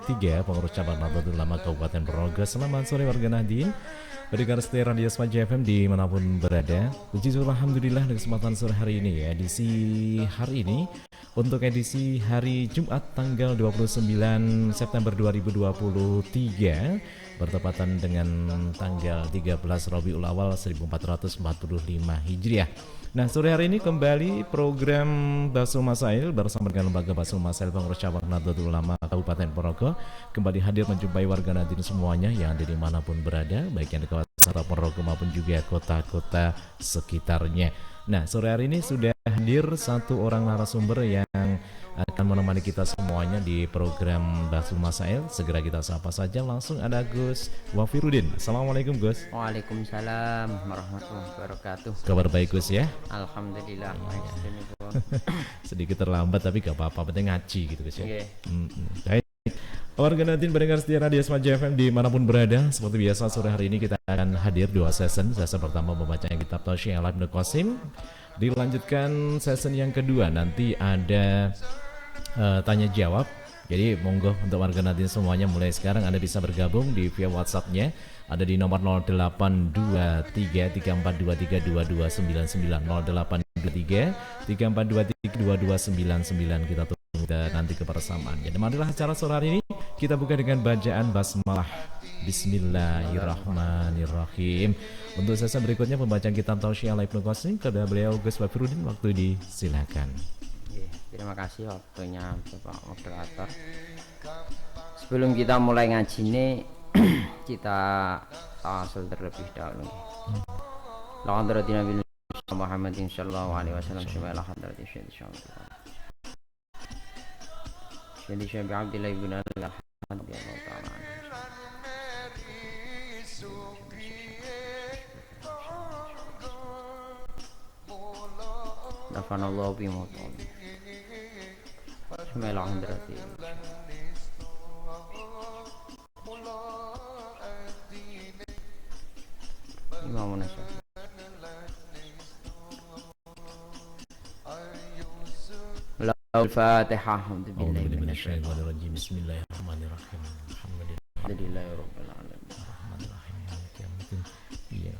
3 pengurus cabang Nahdlatul Ulama Kabupaten Ponorogo. Selamat sore warga Nahdien. Pendengar setia Radio Smaja FM dimanapun berada. Puji syukur alhamdulillah di kesempatan sore hari ini ya. Edisi hari ini untuk edisi hari Jumat tanggal 29 September 2023 bertepatan dengan tanggal 13 Rabiul Awal 1445 Hijriah. Nah, sore hari ini kembali program Basul Masail bersama dengan Lembaga Basul Masail Pengurus Cabang Nahdlatul Ulama Kabupaten Ponorogo kembali hadir menjumpai warga Nahdien semuanya yang ada dimanapun berada, baik yang di kawasan Ponorogo maupun juga kota-kota sekitarnya. Nah, sore hari ini sudah hadir satu orang narasumber yang akan menemani kita semuanya di program Basul Masail. Segera kita sapa saja, langsung ada Gus Wafirudin. Assalamualaikum Gus. Waalaikumsalam warahmatullahi wabarakatuh. Kabar baik Gus ya? Alhamdulillah. Sedikit terlambat tapi gak apa-apa, penting ngaji gitu Gus ya. Yeah. Baik. Warga Nahdien pendengar setia Radio Smaja FM dimanapun berada, seperti biasa sore hari ini kita akan hadir dua sesi. Sesi pertama membacanya kitab Tausyih Al Ibnu Qasim. Dilanjutkan sesi yang kedua nanti ada tanya jawab. Jadi monggo untuk warga Nahdien semuanya mulai sekarang Anda bisa bergabung di via WhatsApp-nya. Ada di nomor 082334232299 082334232299. Kita tunggu nanti kebersamaan. Jadi marilah acara sore hari ini kita buka dengan bacaan basmalah. Bismillahirrahmanirrahim. Untuk sesi berikutnya pembacaan kitab Tausyih Al Ibnu Qasim kepada beliau Gus Wafirudin, waktu disilakan. Terima kasih waktunya Bapak Moderator. Sebelum kita mulai ngaji ini kita tawasul terlebih dahulu. La hadratina bil Muhammadin sallallahu alaihi wasallam wa la hadratin syai'in. Jadi Syekh Abdullah bin Allah radhiyallahu ta'ala. Nafanallahu bi mawtun. Bismillahirrahmanirrahim. Imam Nasr. Al-Fatihah. Bismillahirrahmanirrahim. Bismillahirrahmanirrahim. Alhamdulillahirabbil alamin. Rahmanirrahim. Maliki yaumiddin. Iya.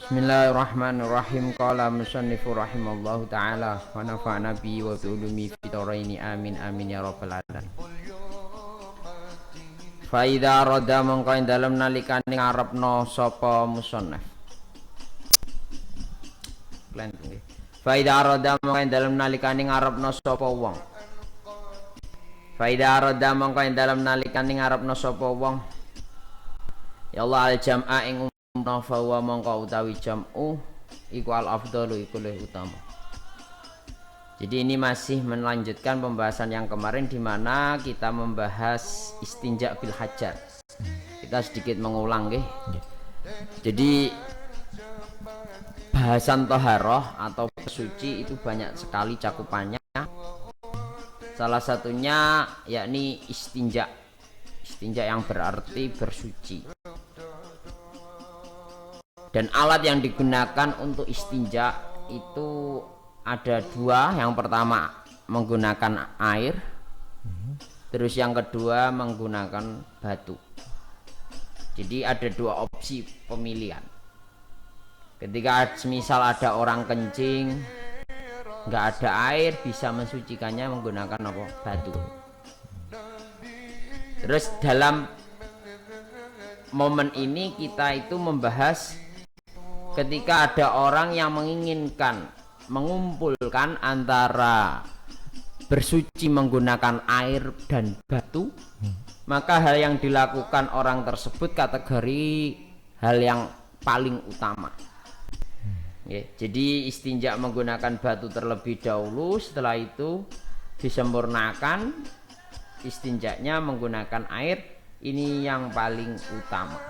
Bismillahirrahmanirrahim. Qala musannifu rahimallahu ta'ala wa nafa'na bi wa bi ulumi fitaraini amin amin ya rabbal alamin. Fa idza rada mongko ing dalem nalikane ngarepno sapa musannaf. Fa idza rada mongko ing dalem nalikane ngarepno sapa wong. Fa idza rada mongko ing dalem nalikane ngarepno sapa wong. Ya Allah al jam'a ing fawa mongko utawi jam'u iku al afdalu iku luwih utama. Jadi ini masih melanjutkan pembahasan yang kemarin di mana kita membahas istinja bil hajar. Kita sedikit mengulang nggih. Jadi bahasan toharoh atau bersuci itu banyak sekali cakupannya. Salah satunya yakni istinja. Istinja yang berarti bersuci. Dan alat yang digunakan untuk istinja itu ada dua. Yang pertama menggunakan air, terus yang kedua menggunakan batu. Jadi ada dua opsi pemilihan. Ketika misal ada orang kencing nggak ada air, bisa mensucikannya menggunakan apa? Batu. Terus dalam momen ini kita itu membahas ketika ada orang yang menginginkan mengumpulkan antara bersuci menggunakan air dan batu, maka hal yang dilakukan orang tersebut kategori hal yang paling utama. Jadi istinja menggunakan batu terlebih dahulu, setelah itu disempurnakan istinjanya menggunakan air, ini yang paling utama.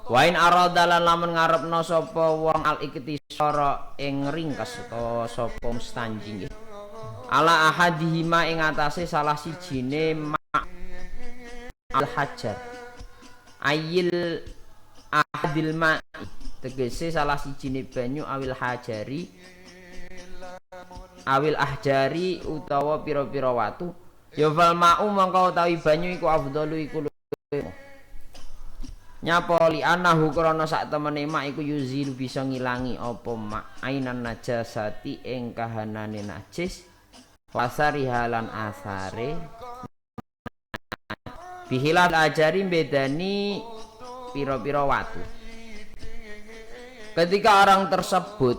Wa in arada lan lamun ngarepno sapa wong al iktisara ing ringkes utawa sapa mustanji ala ahadihima ing atase salah sijine al hajar ayil ahadil ma tegese salah sijine banyu awil ahjari utawa pira-pira watu ya fal ma'u mangka utawi banyu iku afdalu iku luwih nyapa li anahu krana sak temene mak iku yuzilu bisa ngilangi apa mak ainan najasati ing kahanane najis wasari halan asare bihilal ajari bedani pira-pira watu. Ketika orang tersebut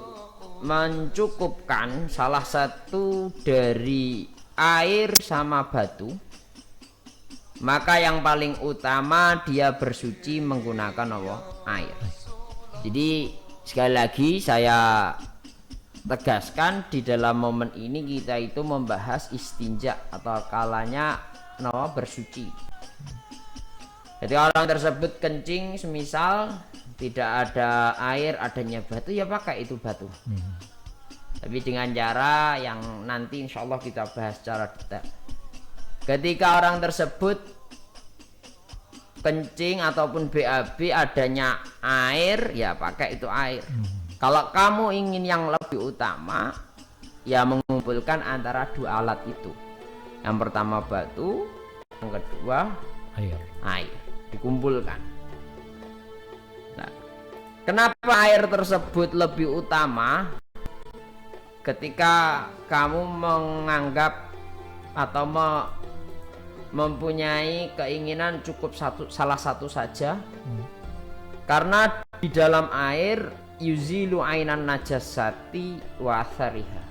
mencukupkan salah satu dari air sama batu, maka yang paling utama dia bersuci menggunakan apa? Air. Jadi sekali lagi saya tegaskan di dalam momen ini kita itu membahas istinja atau kalanya bersuci. Jadi orang tersebut kencing semisal tidak ada air, adanya batu, ya pakai itu batu. Tapi dengan cara yang nanti insya Allah kita bahas secara detail. Ketika orang tersebut kencing ataupun BAB adanya air, ya pakai itu air. Kalau kamu ingin yang lebih utama, ya mengumpulkan antara dua alat itu. Yang pertama batu, yang kedua air. Dikumpulkan. Nah, kenapa air tersebut lebih utama? Ketika kamu menganggap atau mempunyai keinginan cukup salah satu saja, karena di dalam air yuzilu ainan najasati wa athariha.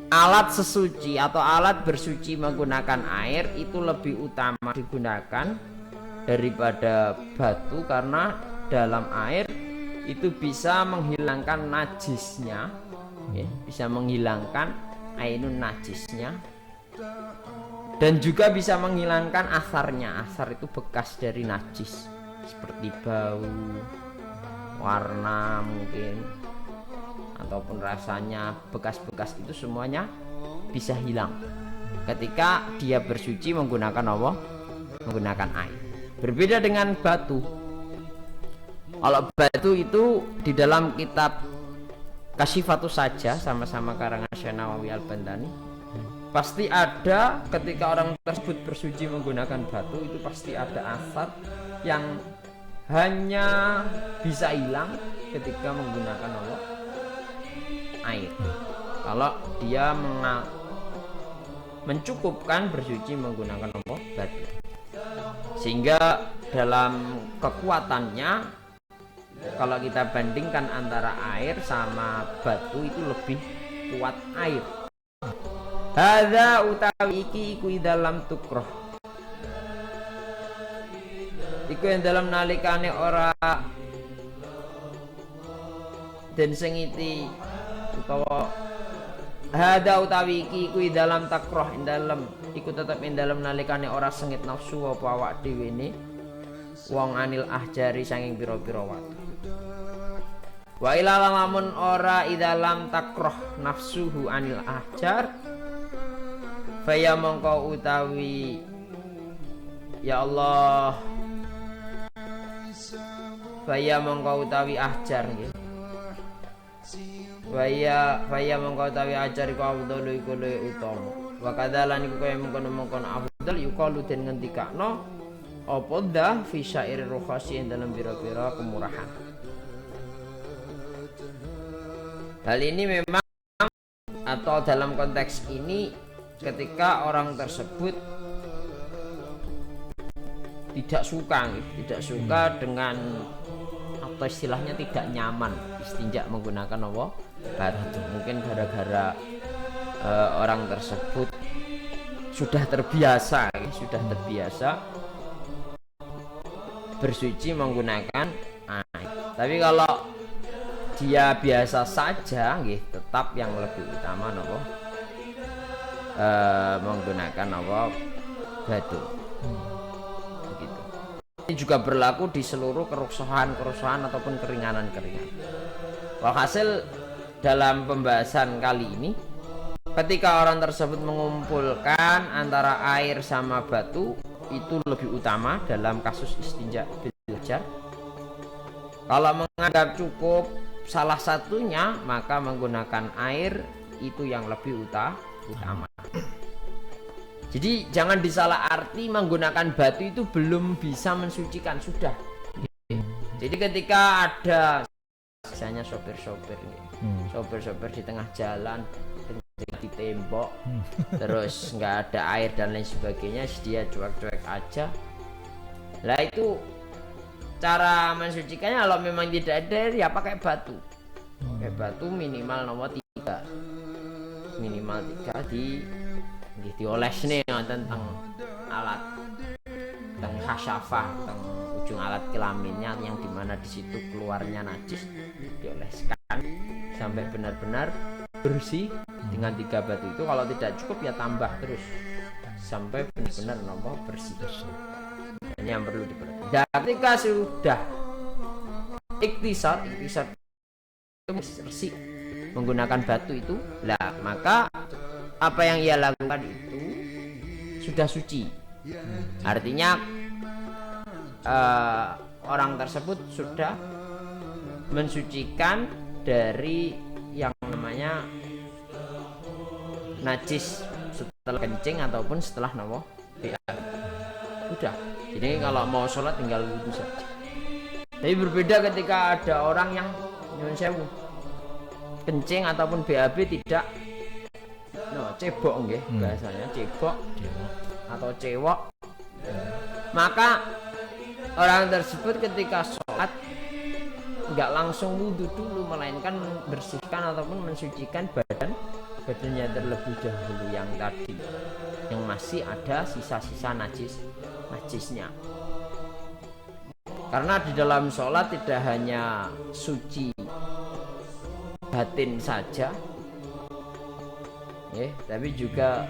Alat sesuci atau alat bersuci menggunakan air itu lebih utama digunakan daripada batu, karena dalam air itu bisa menghilangkan najisnya, ya, bisa menghilangkan ainun najisnya, dan juga bisa menghilangkan asarnya. Asar itu bekas dari najis seperti bau, warna mungkin, ataupun rasanya, bekas-bekas itu semuanya bisa hilang ketika dia bersuci menggunakan apa? Menggunakan air. Berbeda dengan batu. Kalau batu itu di dalam kitab Kasyifatus Saja sama-sama karangan Syekh Nawawi Al-Bantani, pasti ada ketika orang tersebut bersuci menggunakan batu itu pasti ada asar yang hanya bisa hilang ketika menggunakan apa? Air. Kalau dia mencukupkan bersuci menggunakan apa? Batu. Sehingga dalam kekuatannya kalau kita bandingkan antara air sama batu itu lebih kuat air. Hadza utawi iki iku dalam tukroh. Iku yang dalam nalikane ora den sengiti utawa hada utawi iki kuwi dalam takroh ing dalem iku tetep ing dalem nalikane ora sengit nafsu apa awak dhewe ne wong anil ahjari saking pira-pira watu. Wa ila lamun ora idalam takroh nafsuhu anil ahjar faya mongko utawi ya Allah faya mongko utawi ahjar nggih. Waya mongko utawi ajar iku afdalu iku luwih utama. Wa kadzalan iku kaya mengkono-mengkono afdal yuqalu den ngendikakno apa dah fi syair rukhasi ing dalam pira-pira kemurahan. Hal ini memang atau dalam konteks ini ketika orang tersebut tidak suka dengan atau istilahnya tidak nyaman istinja menggunakan apa? Batu. Mungkin gara-gara orang tersebut sudah terbiasa bersuci menggunakan air. Tapi kalau dia biasa saja, tetap yang lebih utama menggunakan batu. Begitu. Ini juga berlaku di seluruh kerusuhan ataupun keringanan. Walhasil dalam pembahasan kali ini, ketika orang tersebut mengumpulkan antara air sama batu, itu lebih utama dalam kasus istinja bil hajar. Kalau menganggap cukup salah satunya, maka menggunakan air itu yang lebih utama. Jadi jangan disalah arti menggunakan batu itu belum bisa mensucikan, sudah. Jadi ketika ada misalnya sopir-sopir di tengah jalan di tembok, terus nggak ada air dan lain sebagainya, dia cuek-cuek aja. Lah itu cara mensucikannya kalau memang tidak ada air ya pakai batu. Pakai batu minimal nomor 3. Minimal 3 dioles nih tentang alat, tentang hasyafah, tentang ujung alat kelaminnya yang dimana di situ keluarnya najis, dioleskan sampai benar-benar bersih dengan 3 batu itu. Kalau tidak cukup ya tambah terus sampai benar-benar nomor bersih. Ini yang perlu diperhatikan. Dan ketika sudah iktisad itu bersih menggunakan batu itu, lah maka apa yang ia lakukan itu sudah suci. Artinya orang tersebut sudah mensucikan dari yang namanya najis setelah kencing ataupun setelah nopo udah. Jadi kalau mau sholat tinggal wudhu saja. Tapi berbeda ketika ada orang yang nyuwun sewu kencing ataupun BAB tidak cebok nggih, bahasanya cebok atau cewok. Maka orang tersebut ketika sholat nggak langsung wudhu dulu, melainkan membersihkan ataupun mensucikan badannya terlebih dahulu yang tadi yang masih ada sisa-sisa najisnya. Karena di dalam sholat tidak hanya suci batin saja, tapi juga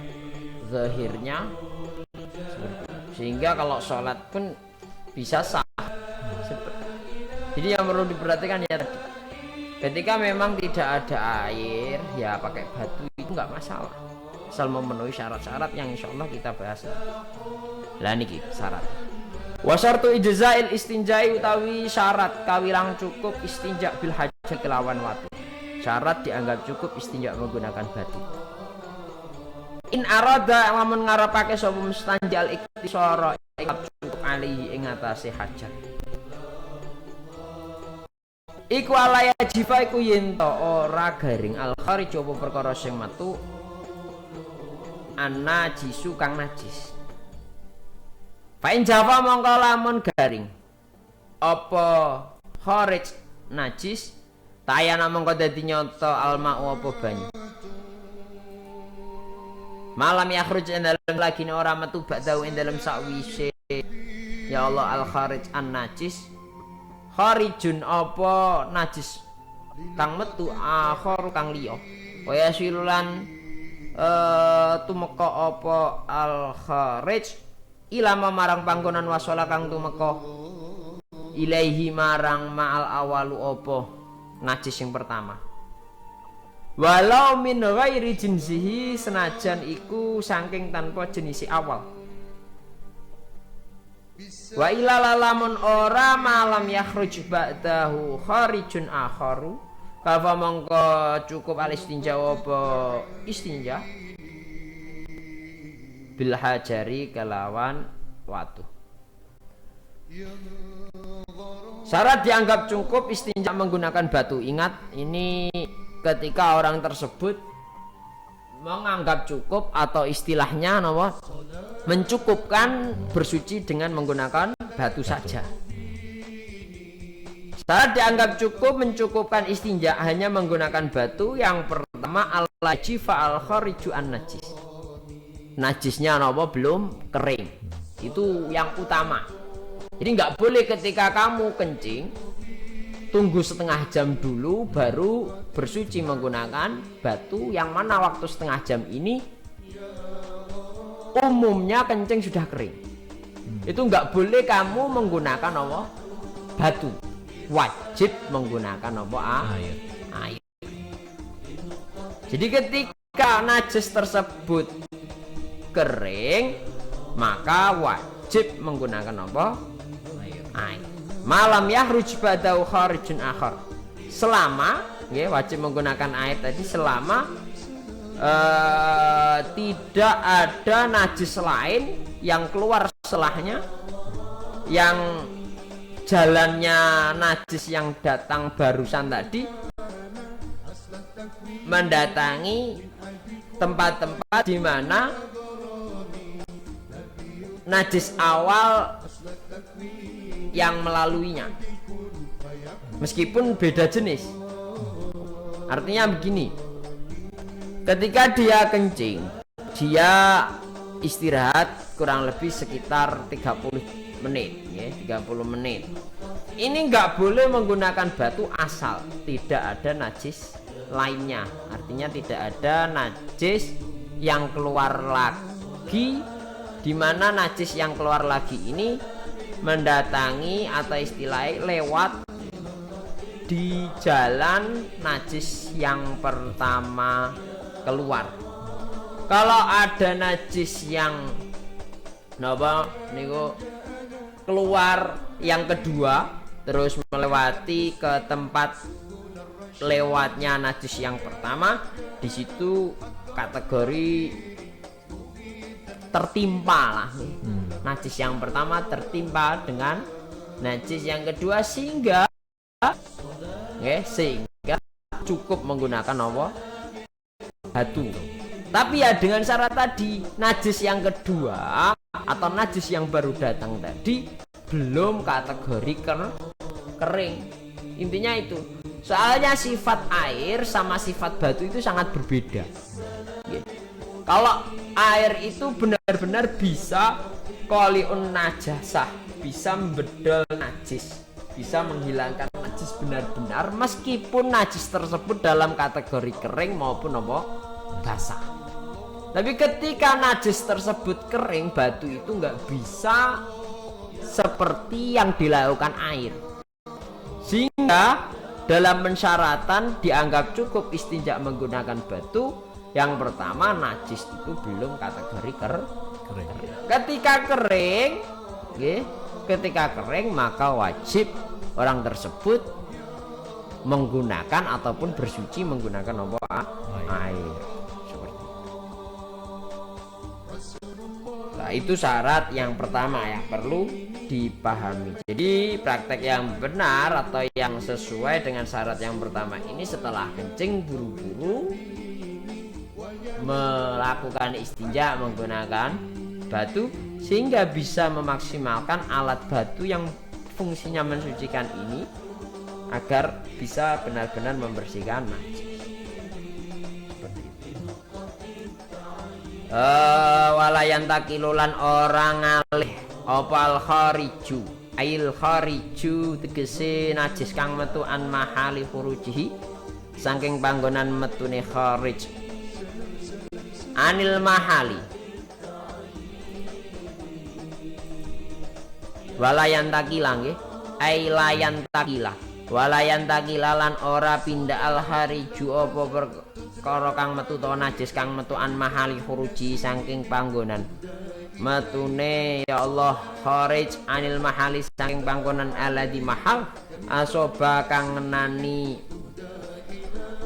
zahirnya, sehingga kalau sholat pun bisa sah. Jadi yang perlu diperhatikan ya, ketika memang tidak ada air ya pakai batu itu nggak masalah, asal memenuhi syarat-syarat yang insya Allah kita bahas. Lah niki syarat. Wasartu ijzail istinjai utawi syarat kawilang cukup istinja bil hajar kelawan watu. Syarat dianggap cukup istinja menggunakan batu. In arada lamun ngarepake sapa mustanjal iktisara cukup alihi ing atase hajar. Iku alaya jifa iku yen to ora garing al kharij apa perkara sing metu an-najisu kang najis. Fa'in jafa mongko lamun garing apa kharij najis tayana mongko dadi nyoto alma'u apa banyu. Malam yakhruj dalam lagi ora metu ba'dahu ing dalam sakwise ya Allah al kharij an najis kharijun apa najis kang metu akhir kang liya kaya silulan tumeka apa al kharij ilama marang panggonan wasala kang tumeka ilaihi marang ma'al awalu apa najis yang pertama. Walau min ghairi jinsihi senajan iku saking tanpa jenisi awal. Wa ila lamun ora malam yakhruj ba'dahu kharijun akharu kafa mongko cukup al istinja apa istinja bil hajari kelawan watu. Syarat dianggap cukup istinja menggunakan batu. Ingat, ini ketika orang tersebut menganggap cukup atau istilahnya mencukupkan bersuci dengan menggunakan batu saja. Syarat dianggap cukup mencukupkan istinja hanya menggunakan batu. Yang pertama al-jifa al-khariju an-najis. Najisnya belum kering, itu yang utama. Jadi nggak boleh ketika kamu kencing tunggu setengah jam dulu baru bersuci menggunakan batu, yang mana waktu setengah jam ini umumnya kencing sudah kering. Itu nggak boleh kamu menggunakan batu, wajib menggunakan air. Jadi ketika najis tersebut kering maka wajib menggunakan air. malam yahruj badau kharijun akhar. Selama wajib menggunakan air tadi selama tidak ada najis lain yang keluar setelahnya, yang jalannya najis yang datang barusan tadi mendatangi tempat-tempat di mana najis awal yang melaluinya, meskipun beda jenis. Artinya begini, ketika dia kencing, dia istirahat kurang lebih sekitar 30 menit ya, 30 menit. Ini nggak boleh menggunakan batu asal tidak ada najis lainnya. Artinya tidak ada najis yang keluar lagi, di mana najis yang keluar lagi ini mendatangi atau istilahnya lewat di jalan najis yang pertama keluar. Kalau ada najis yang keluar yang kedua terus melewati ke tempat lewatnya najis yang pertama, di situ kategori tertimpa lah. Najis yang pertama tertimpa dengan najis yang kedua sehingga cukup menggunakan batu. Tapi ya dengan syarat tadi, najis yang kedua atau najis yang baru datang tadi belum kategori kering. Intinya itu. Soalnya sifat air sama sifat batu itu sangat berbeda. Kalau air itu benar-benar bisa qali'un najasah, bisa membedol najis, bisa menghilangkan najis benar-benar, meskipun najis tersebut dalam kategori kering maupun basah. Tapi ketika najis tersebut kering, batu itu nggak bisa seperti yang dilakukan air, sehingga dalam pensyaratan dianggap cukup istinja menggunakan batu. Yang pertama, najis itu belum kategori kering. Ketika kering maka wajib orang tersebut menggunakan ataupun bersuci menggunakan air. Seperti itu. Nah, itu syarat yang pertama yang perlu dipahami. Jadi praktek yang benar atau yang sesuai dengan syarat yang pertama ini, setelah kencing buru-buru melakukan istinja menggunakan batu sehingga bisa memaksimalkan alat batu yang fungsinya mensucikan ini agar bisa benar-benar membersihkan najis. Seperti itu. Walayan takilulan orang ngalih opal khariju, ail khariju tegese najis kang metu an mahali khurujihi saking panggonan metune kharij, anil mahali walayan takila nggih, ai layan takila walayan takila lan ora pindah al hariju apa perkara kang metu to najis kang metu an mahali khuruji saking panggonan metune ya Allah kharij anil mahali saking panggonan aladi mahal asoba kang ngenani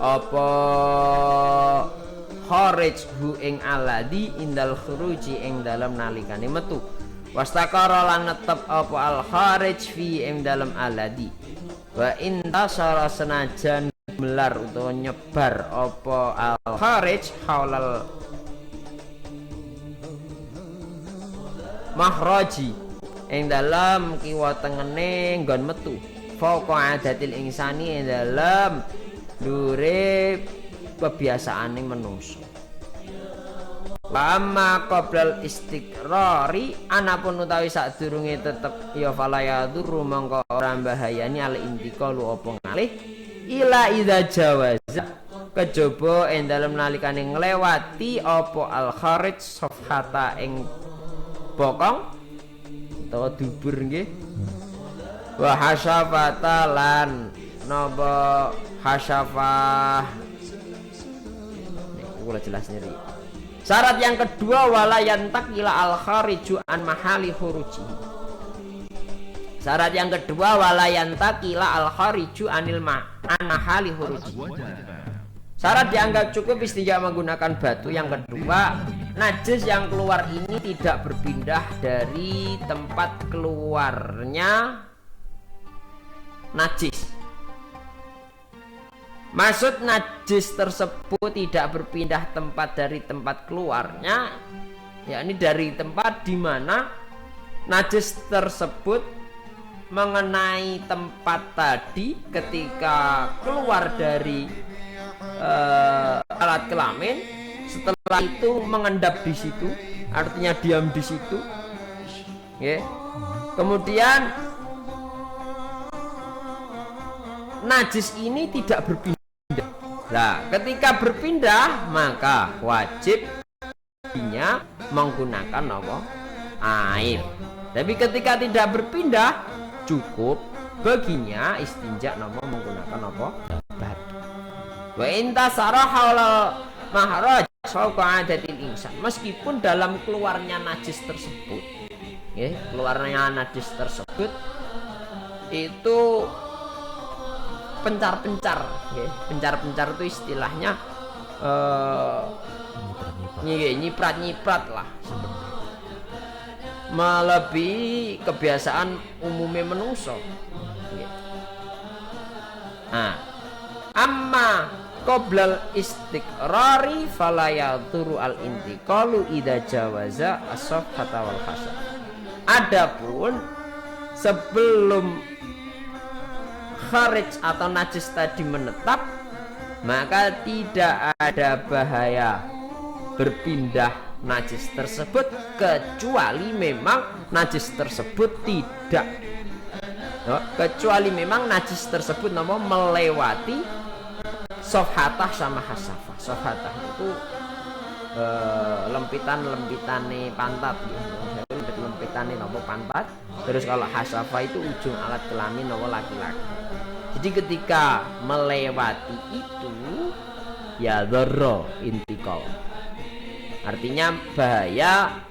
apa kharij hu ing aladi indal khuruji ing dalam nalikane metu wastakara lan netep apa al kharij fi ing dalam aladi wa intasara senajan melar utawa nyebar apa al kharij haulal mahraji ing dalam kiwa tengene nggon metu fauqa adatil insani ing dalam dure kebiasaane manusa. Amma qoblal istiqrari anapun utawi sadurunge tetep ya falaya duru mongko ora bahayani al intiqalu apa ngalih ila idza jawaza kejaba ing dalem nalikane nglewati apa al kharij safhata ing bokong utawa dubur nggih wa hasyafata lan napa hasyafah niku kula jelas nyeri. Syarat yang kedua wala yantakila al khariju an mahali khuruji. Syarat yang kedua wala yantakila al khariju anil mahali huruji. Syarat dianggap cukup istinja menggunakan batu. Yang kedua, najis yang keluar ini tidak berpindah dari tempat keluarnya najis. Maksud najis tersebut tidak berpindah tempat dari tempat keluarnya, yakni dari tempat di mana najis tersebut mengenai tempat tadi ketika keluar dari alat kelamin, setelah itu mengendap di situ, artinya diam di situ, ya. Kemudian najis ini tidak berpindah. Nah, ketika berpindah maka wajibnya menggunakan apa? Air. Tapi ketika tidak berpindah, cukup baginya istinja menggunakan apa? Batu. Wa inta sarahal mahraj fauqa adatil insan. Meskipun dalam keluarnya najis tersebut, ya, keluarnya najis tersebut itu pencar-pencar, ya. Pencar-pencar itu istilahnya nyiprat-nyiprat lah, seperti melebihi kebiasaan umumnya menungso. Nah, amma qoblal istiqrari fala yadhuru al intiqalu idza jawaza as-safhata wal hasab. Adapun sebelum kharij atau najis tadi menetap, maka tidak ada bahaya berpindah najis tersebut kecuali memang najis tersebut tidak melewati sofhatah sama hasafah. Sofhatah itu lempitan-lempitane pantat gitu. Lempitane pantat. Terus kalau hasafah itu ujung alat kelamin laki-laki. Jadi ketika melewati itu ya dharra intikal. Artinya bahaya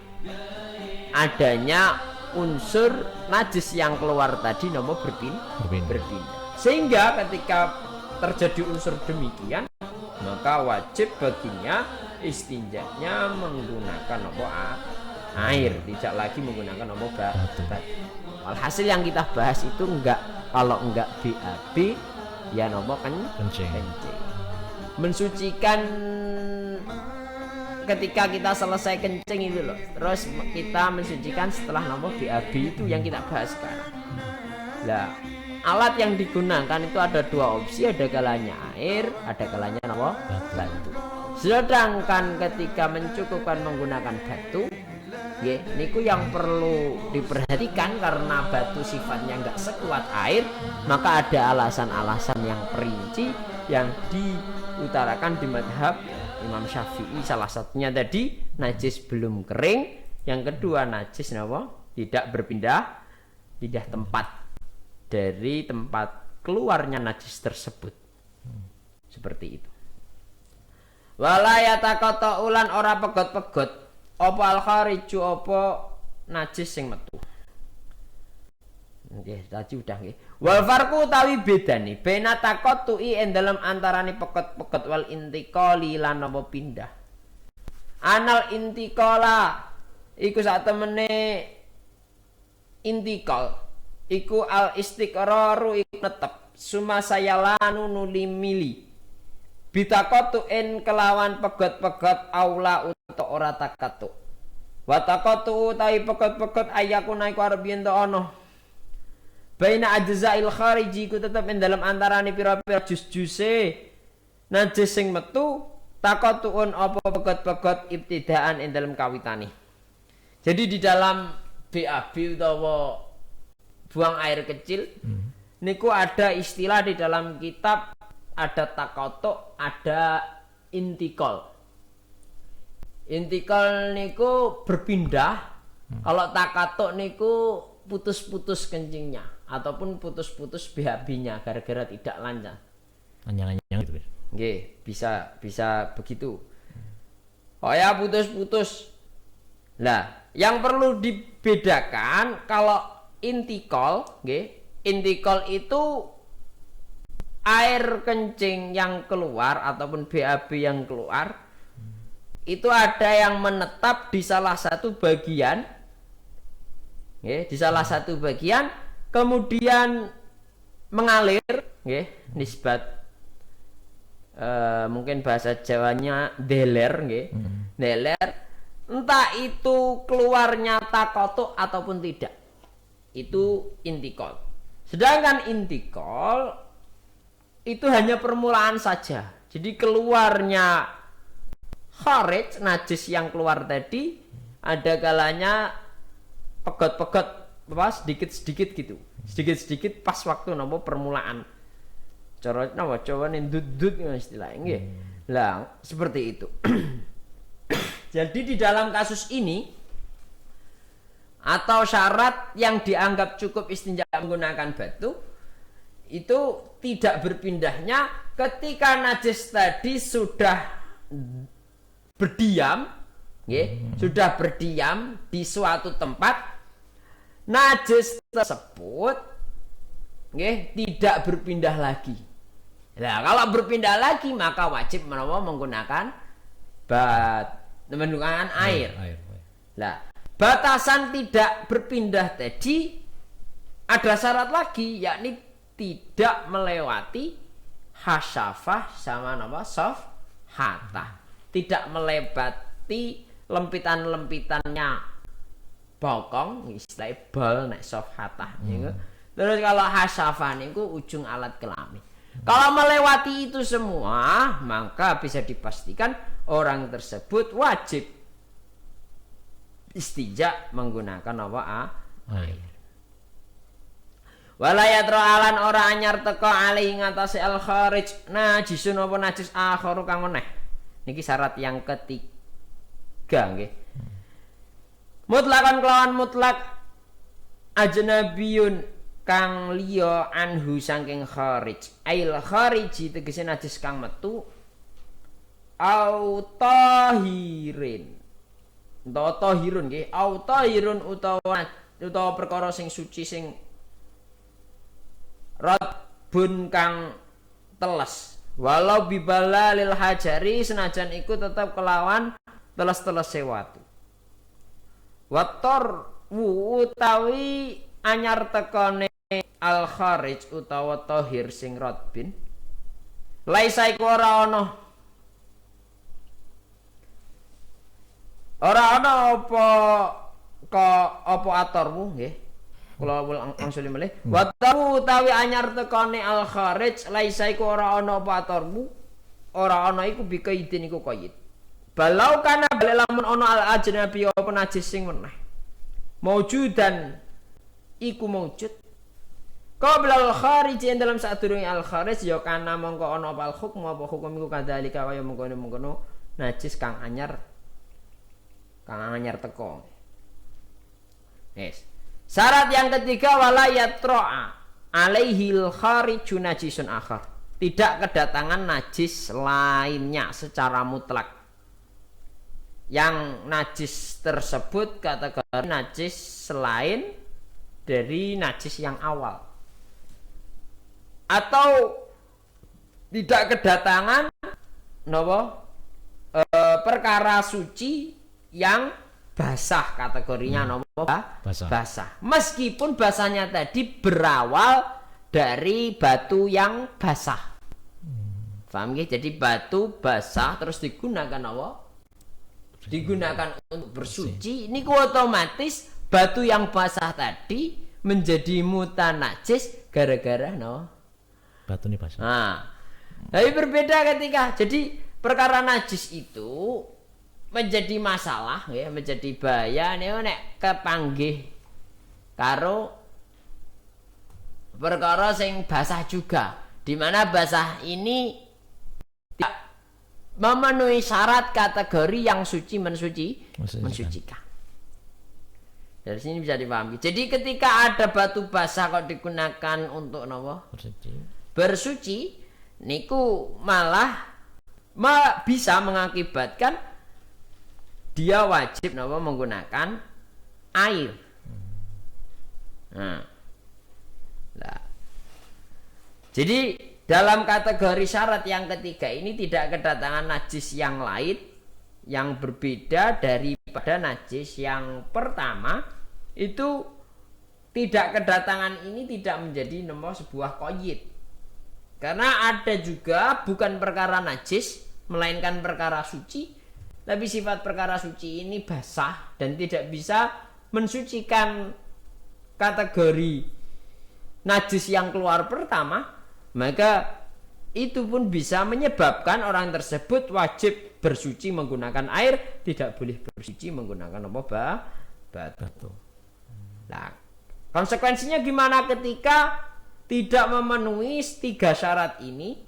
adanya unsur najis yang keluar tadi berpindah. Sehingga ketika terjadi unsur demikian, maka wajib baginya istinjanya menggunakan air, tidak lagi menggunakan batu. Walhasil yang kita bahas itu kalau enggak BAB ya kencing. Mensucikan ketika kita selesai kencing itu loh, terus kita mensucikan setelah BAB itu yang kita bahas sekarang. Nah, alat yang digunakan itu ada dua opsi, ada kalanya air, ada kalanya batu. Sedangkan ketika mencukupkan menggunakan batu, ya, niku yang perlu diperhatikan karena batu sifatnya nggak sekuat air, maka ada alasan-alasan yang perinci yang diutarakan di madhab Imam Syafi'i. Salah satunya tadi najis belum kering, yang kedua najis tidak berpindah tempat dari tempat keluarnya najis tersebut. Seperti itu. Wala yataqata ulan ora pegot-pegot apa al khariju apa najis sing metu. Nggih, tadi udah nggih. Wal farqu utawi bedane bena taqattu'i ing dalem antarane pegot-pegot wal intiqali lan apa pindah. Anal intiqala iku sak temene intiqal iku al istiqraru iku netep sumasayalanu nulimili bitaqatu en kelawan pegot-pegot aula utawa ora takatu wa taqatu utawi pegot-pegot ayakuna iku arep yen ana baina ajzail khariji ku tetep ing dalam antarane pira-pira jus-juse najis sing metu taqatuun apa pegot-pegot ibtidaan ing dalam kawitane. Jadi di dalam BAB utawa buang air kecil niku ada istilah di dalam kitab, ada taqatu, ada intikal. Intikal niku berpindah, kalau taqatu niku putus-putus kencingnya ataupun putus-putus BAB-nya gara-gara tidak lancar. Anyang-anyang gitu. Nggih, bisa begitu. Oh ya, putus-putus. Lah, yang perlu dibedakan kalau intikal, nggih. Intikal itu air kencing yang keluar ataupun BAB yang keluar itu ada yang menetap di salah satu bagian, nggih, di salah satu bagian kemudian mengalir, nggih, nisbat mungkin bahasa Jawanya deler, nggih. Deler, entah itu keluarnya takotuk ataupun tidak. Itu intikal. Sedangkan intikal itu hanya permulaan saja. Jadi keluarnya kharij, najis yang keluar tadi, ada kalanya pegot-pegot sedikit-sedikit gitu. Sedikit-sedikit pas waktu nopo permulaan. Cara napa cowane ndut-ndut istilahnya nggih. Lah, seperti itu. Jadi di dalam kasus ini atau syarat yang dianggap cukup istinja menggunakan batu itu tidak berpindahnya ketika najis tadi sudah berdiam, sudah berdiam di suatu tempat, najis tersebut tidak berpindah lagi. Nah, kalau berpindah lagi maka wajib menggunakan menggunakan air. Nah, batasan tidak berpindah tadi ada syarat lagi, yakni tidak melewati hasyafah sama safhatah. Tidak melewati lempitan-lempitannya bokong, istilah bal nek safhatah niku. Terus kalau hasyafah niku ujung alat kelamin. Kalau melewati itu semua, maka bisa dipastikan orang tersebut wajib istinja menggunakan air. Walayat ro'alan ora anyar teko alih ngatasi al kharij najisun apa najis akharu kang meneh. Niki syarat yang ketiga nggih. Mutlakan kelawan mutlak ajnabiyun kang liya anhu saking kharij. Ail khariji tegese najis kang metu au tahirin. Utawa tahirun nggih, au tahirun utawa perkara sing suci sing radbun kang teles. Walau bibala lil hajari senajan iku tetap kelawan teles-teles sewatu. Wator utawi anyar tekone al kharij utawa tahir sing radbin. Laisa iku ora ana apa atormu nggih. Kula langsung malih. Wa utawi anyar tekane al kharij laisa iku ora ana apa atormu. Ora ana iku bikaidin iku qaid. Balau kana balik lamun ana al ajnabi apa najis sing meneh. Maujudan iku maujud. Qabla al kharij dalam sadurunge al kharij ya kana mongko ana apa al hukm apa hukum iku kadzalika kaya mengkono-mengkono najis kang anyar teko. Yes. Syarat yang ketiga wala yatro'a alaihil khariju najisun akhar. Tidak kedatangan najis lainnya secara mutlak. Yang najis tersebut kategori najis selain dari najis yang awal. Atau tidak kedatangan perkara suci yang basah, kategorinya basah. Meskipun basahnya tadi berawal dari batu yang basah. Paham nggih? Jadi batu basah terus digunakan digunakan untuk bersuci. Ini otomatis batu yang basah tadi menjadi mutan najis gara-gara batu ini basah. Nah, tapi berbeda ketika jadi perkara najis itu menjadi masalah ya, menjadi bahaya nek kepanggih karo perkara sing basah juga, di mana basah ini tidak memenuhi syarat kategori yang suci mensucikan. Dari sini bisa dipahami. Jadi ketika ada batu basah kok digunakan untuk bersuci niku malah bisa mengakibatkan dia wajib menggunakan air. Nah, jadi dalam kategori syarat yang ketiga ini tidak kedatangan najis yang lain yang berbeda daripada najis yang pertama. Itu tidak kedatangan ini tidak menjadi nomor sebuah qayyid. Karena ada juga bukan perkara najis melainkan perkara suci, tapi sifat perkara suci ini basah dan tidak bisa mensucikan kategori najis yang keluar pertama, maka itu pun bisa menyebabkan orang tersebut wajib bersuci menggunakan air, tidak boleh bersuci menggunakan apa? Batu. Nah, konsekuensinya gimana ketika tidak memenuhi 3 syarat ini?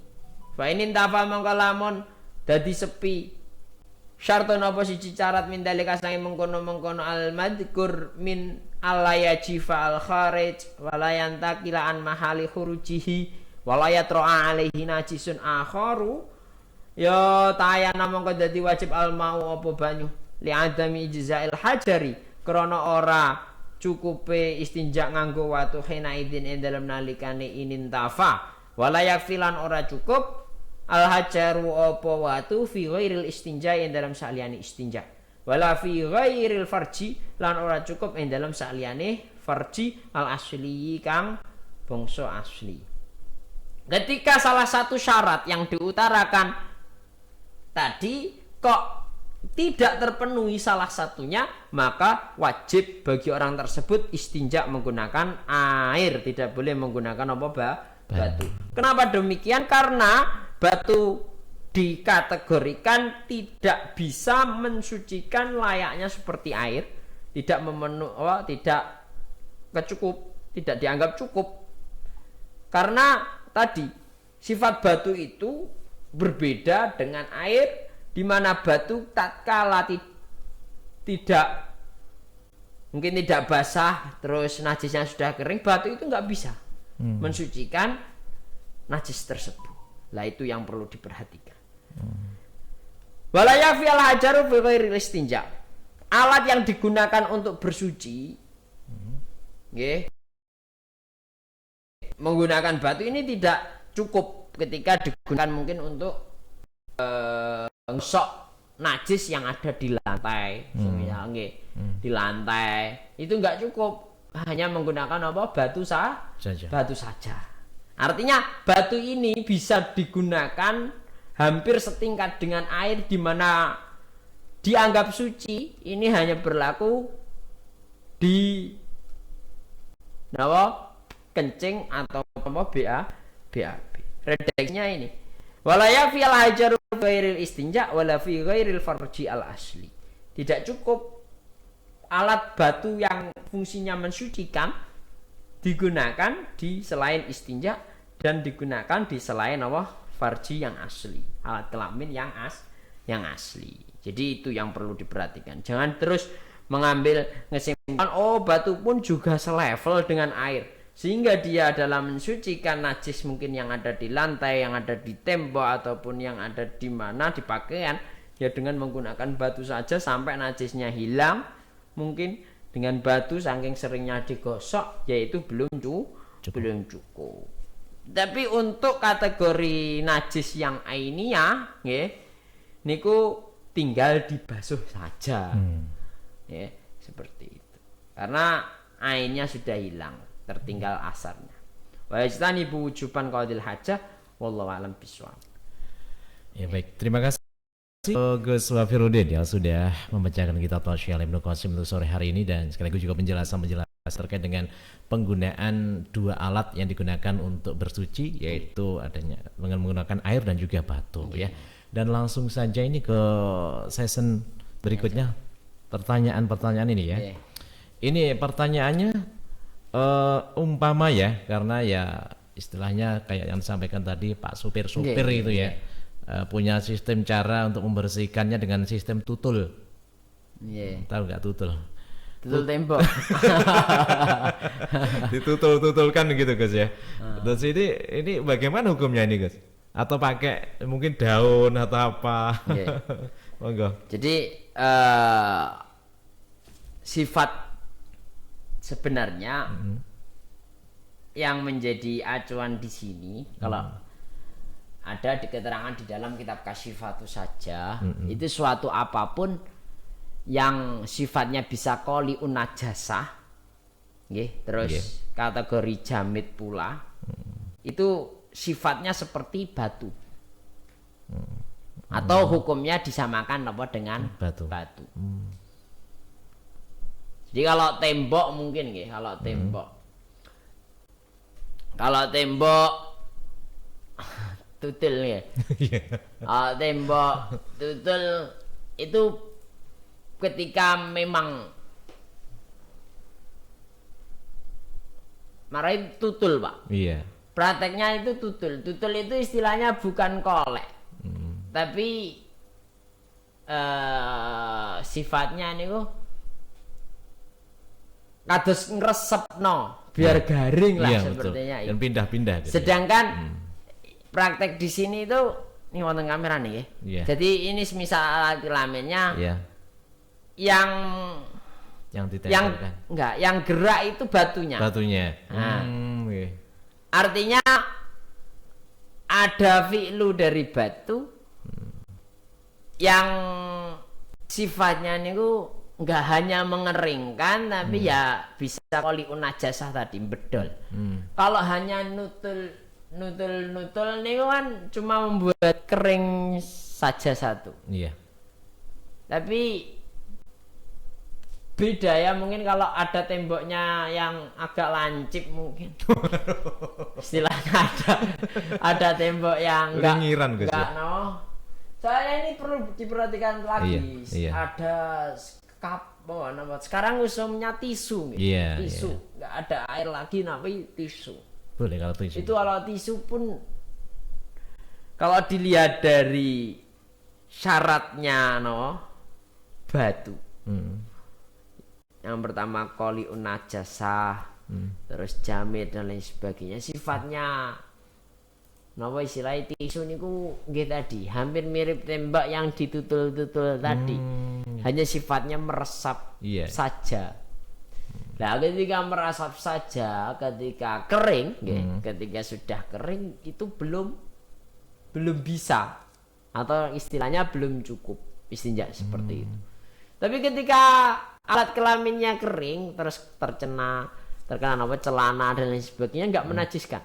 Fa in tafa mangko lamun dadi sepi syarton apa siji syarat min dalika sange mengkono-mengkono al madkur min alayajifa al kharij wala yantakila an mahali khurujihi wala yatra'a alaihi najisun akharu, ya tayana mongko dadi wajib al mau apa banyu li adami ijza'il hajari krana ora cukupe istinja nganggo watu hina idin ing dalem nalikane inin tafa wala yakfilan ora cukup al hajaru apa watu fi ghairil istinja ing dalem saliyane istinja wala fi ghairil farji lan ora cukup ing dalem saliyane farji al asli kang bangsa asli. Ketika salah satu syarat yang diutarakan tadi kok tidak terpenuhi salah satunya, maka wajib bagi orang tersebut istinja menggunakan air, tidak boleh menggunakan apa? Batu. Kenapa demikian? Karena batu dikategorikan tidak bisa mensucikan layaknya seperti air, tidak memenuhi, tidak tidak dianggap cukup. Karena tadi sifat batu itu berbeda dengan air, di mana batu tatkala tidak mungkin tidak basah terus najisnya sudah kering, batu itu nggak bisa mensucikan najis tersebut. Lah itu yang perlu diperhatikan. Wala yafi al hajaru fi ghairil istinja. Alat yang digunakan untuk bersuci nggih, menggunakan batu ini tidak cukup ketika digunakan mungkin untuk ngosok najis yang ada di lantai, misalnya di lantai itu nggak cukup hanya menggunakan apa? Batu saja. Artinya batu ini bisa digunakan hampir setingkat dengan air, di mana dianggap suci. Ini hanya berlaku di kencing atau BAB. Redaksinya ini wala yafi al hajaru ghairil istinja wala fi ghairil farji al asli. Tidak cukup alat batu yang fungsinya mensucikan digunakan di selain istinja dan digunakan di selain farji yang asli, alat kelamin yang asli. Jadi itu yang perlu diperhatikan. Jangan terus mengambil kesimpulan batu pun juga selevel dengan air, sehingga dia dalam mensucikan najis mungkin yang ada di lantai, yang ada di tembok, ataupun yang ada di mana di pakaian, ya dengan menggunakan batu saja sampai najisnya hilang. Mungkin dengan batu saking seringnya digosok, yaitu belum cukup. Tapi untuk kategori najis yang ainiyah nggih, niku tinggal dibasuh saja. Ya, seperti itu. Karena ainnya sudah hilang, tertinggal asarnya. Wa yajtanibu wujuban qadil hajah wallahu alam bisawab. Ya baik, terima kasih Gus Wafirudin ya sudah membacakan kitab Tasyial Ibnu Qasim untuk sore hari ini, dan sekaligus juga penjelasan terkait dengan penggunaan 2 alat yang digunakan untuk bersuci, yaitu adanya dengan menggunakan air dan juga batu ya. Dan langsung saja ini ke season berikutnya, pertanyaan-pertanyaan ini ya. Ini pertanyaannya umpama ya, karena ya istilahnya kayak yang disampaikan tadi Pak supir-supir itu ya, punya sistem cara untuk membersihkannya dengan sistem tutul. Tahu nggak tutul? Tutul tembok. Ditutul-tutulkan gitu Gus ya. Terus ini bagaimana hukumnya ini Gus? Atau pakai mungkin daun atau apa? Monggo. Jadi sifat sebenarnya yang menjadi acuan di sini kalau ada di keterangan di dalam kitab Kasyifatus saja, itu suatu apapun yang sifatnya bisa qoliun najasah, terus kategori jamid pula, itu sifatnya seperti batu. Atau hukumnya disamakan apa dengan batu. Jadi kalau tembok mungkin kalau tembok tutul ya. Tembok tutul itu ketika memang marahin tutul, Pak. Iya. Prakteknya itu tutul. Tutul itu istilahnya bukan kolek. Tapi sifatnya niku kados ngresepno biar garing lah sepertinya. Dan pindah-pindah gitu. Sedangkan praktek di sini itu ini wonten kamera nih ya. Jadi ini semisal alat kelaminnya yang ditempelkan. Yang gerak itu batunya. Artinya ada fi'lu dari batu yang sifatnya niku nggak hanya mengeringkan tapi ya bisa qoliun najasah tadi bedol. Kalau hanya nutul niku kan cuma membuat kering saja satu. Iya. Tapi beda ya, mungkin kalau ada temboknya yang agak lancip mungkin. Istilahnya ada tembok yang enggak Soalnya ini perlu diperhatikan lagi. Ada sekarang usumnya tisu, tisu, nggak ada air lagi, tapi tisu. Boleh kalau tisu. Itu kalau tisu pun kalau dilihat dari syaratnya batu. Yang pertama qoliun najasah, terus jamid dan lain sebagainya. Sifatnya istilahnya tisu niku nggih tadi hampir mirip tembak yang ditutul-tutul tadi. Hanya sifatnya meresap saja. Nah, ketika meresap saja, ketika kering, ketika sudah kering itu belum bisa atau istilahnya belum cukup istinja seperti itu. Tapi ketika alat kelaminnya kering terus terkena celana dan lain sebagainya nggak menajiskan.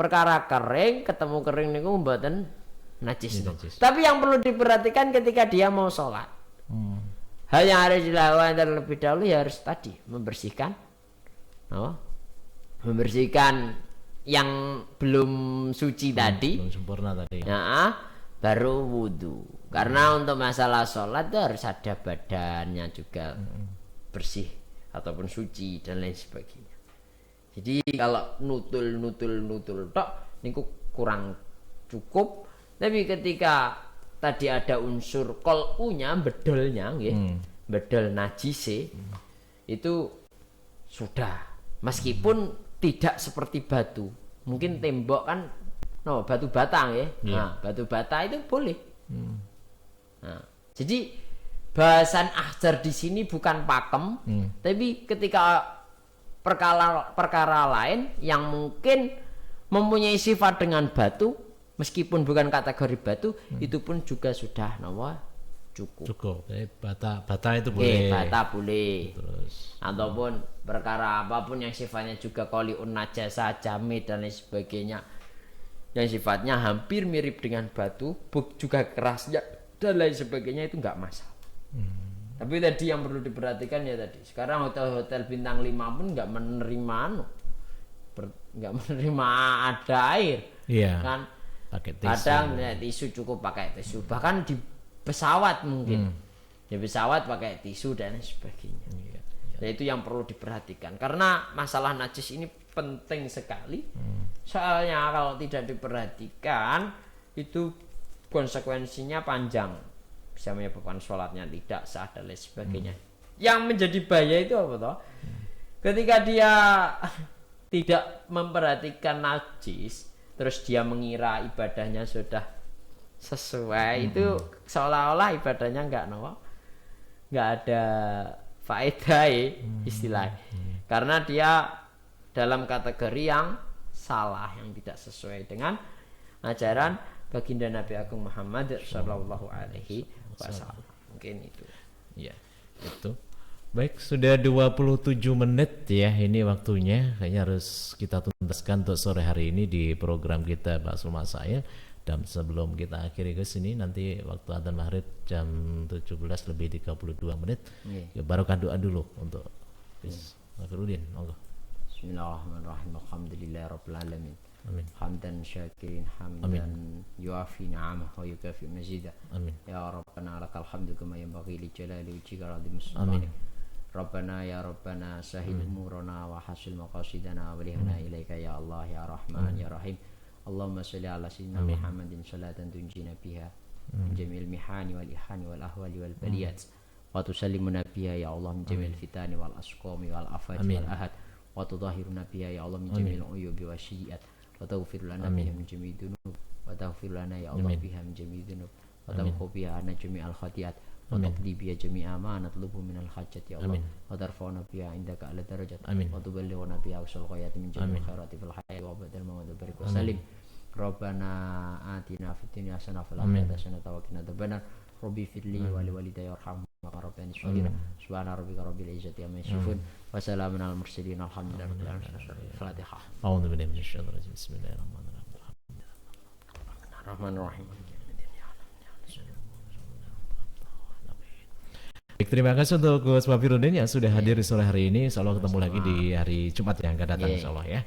Perkara kering ketemu kering niku mboten najis. Tapi yang perlu diperhatikan ketika dia mau sholat, hal yang harus dilakukan terlebih dahulu ya harus tadi membersihkan yang belum suci tadi, belum sempurna tadi. Baru wudhu. Karena untuk masalah sholat itu harus ada badannya juga bersih ataupun suci dan lain sebagainya. Jadi kalau nutul tok niku kurang cukup. Tapi ketika tadi ada unsur qol'unya, bedolnya bedol najise, itu sudah. Meskipun tidak seperti batu. Mungkin tembok kan batu bata batu bata itu boleh. Jadi bahasan ahjar di sini bukan pakem, tapi ketika perkara lain yang mungkin mempunyai sifat dengan batu, meskipun bukan kategori batu, itu pun juga sudah cukup. Bata itu boleh. Bata boleh. Terus ataupun perkara apapun yang sifatnya juga qoliun najasah, jamid dan lain sebagainya, yang sifatnya hampir mirip dengan batu, juga kerasnya dan lain sebagainya, itu nggak masalah. Tapi tadi yang perlu diperhatikan ya tadi, sekarang hotel-hotel bintang 5 pun nggak menerima ada air, kan? Pakai tisu. Kadang tisu cukup pakai tisu, bahkan di pesawat mungkin di pesawat pakai tisu dan lain sebagainya. Nah, itu yang perlu diperhatikan karena masalah najis ini penting sekali. Soalnya kalau tidak diperhatikan itu konsekuensinya panjang, bisa menyebabkan sholatnya tidak sah dan lain sebagainya. Yang menjadi bahaya itu apa toh? Ketika dia tidak memperhatikan najis, terus dia mengira ibadahnya sudah sesuai, itu seolah-olah ibadahnya nggak ada faedah istilahnya. Karena dia dalam kategori yang salah, yang tidak sesuai dengan ajaran baginda Nabi Agung Muhammad Shallallahu Alaihi Wasallam. Mungkin itu. Ya, itu. Baik, sudah 27 menit ya ini waktunya. Kayaknya harus kita tuntaskan untuk sore hari ini di program kita Basul Masail. Dan sebelum kita akhiri ke sini, nanti waktu adzan maghrib jam 17:32 menit. Ya, barokah doa dulu untuk Bismillahirrahmanirrahim. Allah. Bismillahirrahmanirrahim. Alhamdulillahirabbil alamin. Amin. Hamdan syakirin hamdan yuafi ni'amah wa yukafi mazidah. Amin. Ya Rabbana lakal hamdu kama yanbaghi li jalali wajhika azim Amin. sultanik. Rabbana ya Rabbana sahil umurana wa hasil maqasidana wa lihna ilaika ya Allah ya Rahman ya Rahim. Allahumma salli ala sayyidina Muhammadin salatan tunjina biha min jamil mihani wal ihani wal ahwali wal baliyat wa tusallimuna biha ya Allah min jamil fitani wal asqami wal afati wal ahad wa tudahhiruna biha ya Allah min jamil uyubi wa syiat wa taghfir lana biha min jami'i dzunub wa taghfir lana ya Allah biha min jami'i dzunub wa tamhu biha anna jami'al khati'at wa taqdi biha jami'a ma natlubu minal hajat ya Allah wa tarfa'una biha indaka ala darajat wa tuballighuna biha usul ghayati min jami'il khairati fil hayati wa ba'dal maut wa barik wa sallim. Rabbana atina fid dunya hasanah wa fil akhirati hasanah wa qina adzabannar. Rabbi fidli wa li walidayya warhamhum kama rabbayani shaghira. Subhana rabbika rabbil izzati amma yasifun wa salamun alal mursalin alhamdulillahi rabbil alamin. Fatihah. A'udzu billahi minasyaitonir rajim. Bismillahirrahmanirrahim. Rahmanirrahim. Baik, terima kasih untuk Gus Wafiruddin yang sudah hadir di sore hari ini. Insyaallah ketemu lagi di hari Jumat yang akan datang insyaallah ya.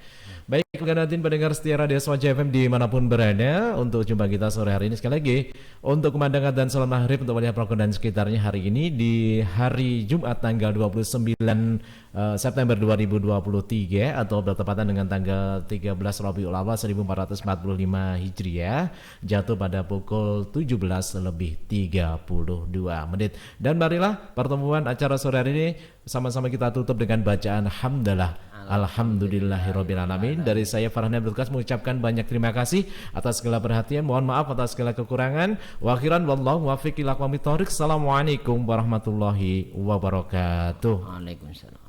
Baik, Ganatin pendengar setia Radio Swaja FM dimanapun berada, untuk jumpa kita sore hari ini sekali lagi untuk kemandangan dan salam maghrib untuk wilayah Progo dan sekitarnya hari ini di hari Jumat tanggal 29 September 2023 atau bertepatan dengan tanggal 13 Rabiul Awal 1445 Hijriah, jatuh pada pukul 17:32 menit. Dan marilah pertemuan acara sore hari ini sama-sama kita tutup dengan bacaan hamdalah. Alhamdulillahirabbil alamin. Dari saya Farhan Abdul Qas mengucapkan banyak terima kasih atas segala perhatian. Mohon maaf atas segala kekurangan. Wa akhiran wallahu muwaffiq ila aqwamit thoriq. Assalamualaikum warahmatullahi wabarakatuh. Waalaikumsalam.